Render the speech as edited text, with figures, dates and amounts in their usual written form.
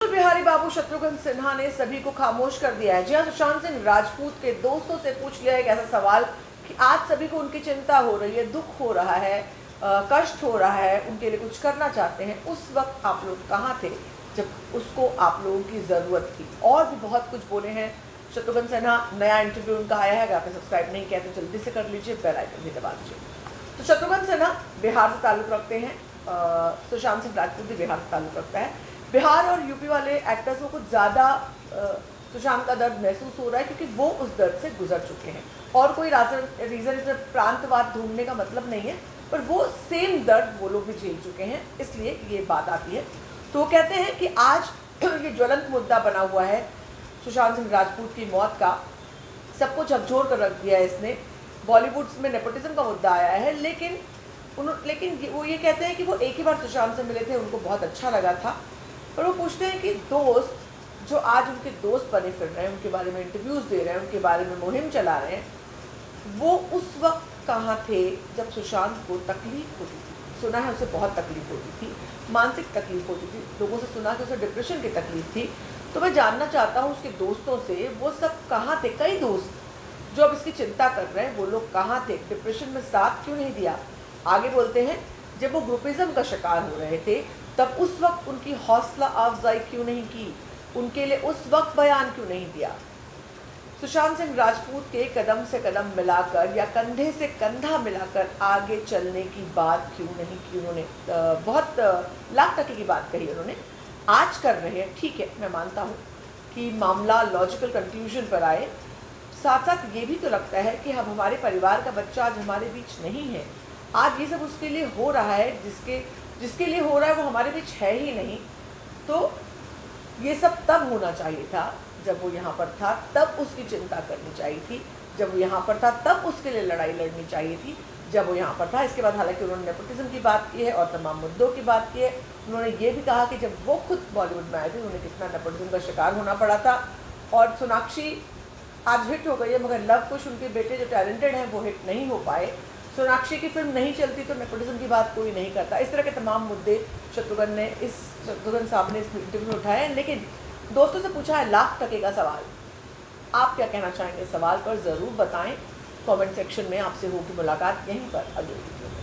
अटल बिहारी बाबू शत्रुघ्न सिन्हा ने सभी को खामोश कर दिया है। जी हाँ, सुशांत सिंह राजपूत के दोस्तों से पूछ लिया एक ऐसा सवाल कि आज सभी को उनकी चिंता हो रही है, दुख हो रहा है, कष्ट हो रहा है, उनके लिए कुछ करना चाहते हैं। उस वक्त आप लोग कहाँ थे जब उसको आप लोगों की ज़रूरत थी? और भी बहुत कुछ बोले हैं शत्रुघ्न सिन्हा। नया इंटरव्यू उनका आया है, अगर आपने सब्सक्राइब नहीं किया तो जल्दी से कर लीजिए, बेल आइकन भी दबा दीजिए। तो शत्रुघ्न सिन्हा बिहार से ताल्लुक़ रखते हैं, सुशांत सिंह राजपूत भी बिहार से ताल्लुक़ रखता है। बिहार और यूपी वाले एक्टर्स को कुछ ज़्यादा सुशांत का दर्द महसूस हो रहा है, क्योंकि वो उस दर्द से गुजर चुके हैं। और कोई रीज़न इसमें प्रांतवाद ढूंढने का मतलब नहीं है, पर वो सेम दर्द वो लोग भी झेल चुके हैं, इसलिए ये बात आती है। तो वो कहते हैं कि आज ये ज्वलंत मुद्दा बना हुआ है सुशांत सिंह राजपूत की मौत का, सबको झकझोर कर रख दिया है इसने। बॉलीवुड में नेपोटिज्म का मुद्दा आया है, लेकिन वो ये कहते हैं कि वो एक ही बार सुशांत से मिले थे, उनको बहुत अच्छा लगा था। पर वो पूछते हैं कि दोस्त जो आज उनके दोस्त बने फिर रहे हैं, उनके बारे में इंटरव्यूज़ दे रहे हैं, उनके बारे में मुहिम चला रहे हैं, वो उस वक्त कहाँ थे जब सुशांत को तकलीफ होती थी? सुना है उसे बहुत तकलीफ होती थी, मानसिक तकलीफ होती थी, लोगों से सुना कि उसे डिप्रेशन की तकलीफ थी। तो मैं जानना चाहता हूँ उसके दोस्तों से, वो सब कहाँ थे? कई दोस्त जो अब इसकी चिंता कर रहे हैं, वो लोग कहाँ थे? डिप्रेशन में साथ क्यों नहीं दिया? आगे बोलते हैं, जब वो ग्रुपिज्म का शिकार हो रहे थे तब उस वक्त उनकी हौसला अफजाई क्यों नहीं की? उनके लिए उस वक्त बयान क्यों नहीं दिया? सुशांत सिंह राजपूत के कदम से कदम मिलाकर या कंधे से कंधा मिलाकर आगे चलने की बात क्यों नहीं की उन्होंने? बहुत लाख टके की बात कही उन्होंने। आज कर रहे हैं, ठीक है, मैं मानता हूँ कि मामला लॉजिकल कंक्लूजन पर आए। साथ साथ ये भी तो लगता है कि हम हमारे परिवार का बच्चा आज हमारे बीच नहीं है। आज ये सब उसके लिए हो रहा है, जिसके लिए हो रहा है वो हमारे बीच है ही नहीं। तो ये सब तब होना चाहिए था जब वो यहाँ पर था, तब उसकी चिंता करनी चाहिए थी। जब वो यहाँ पर था तब उसके लिए लड़ाई लड़नी चाहिए थी, जब वो यहाँ पर था। इसके बाद हालांकि उन्होंने नेपोटिज्म की बात की है और तमाम मुद्दों की बात की है। उन्होंने ये भी कहा कि जब वो खुद बॉलीवुड में आए थे उन्हें कितना नेपोटिज्म का शिकार होना पड़ा था। और सोनाक्षी आज हिट हो गई है, मगर लव कुश उनके बेटे जो टैलेंटेड हैं वो हिट नहीं हो पाए। सोनाक्षी की फिल्म नहीं चलती तो नेपोटिज्म की बात कोई नहीं करता। इस तरह के तमाम मुद्दे शत्रुघ्न साहब ने इस इंटरव्यू में उठाए हैं। लेकिन दोस्तों से पूछा है लाख टके का सवाल, आप क्या कहना चाहेंगे? सवाल पर ज़रूर बताएं। कमेंट सेक्शन में आपसे होगी मुलाकात यहीं पर अगले वीडियो में।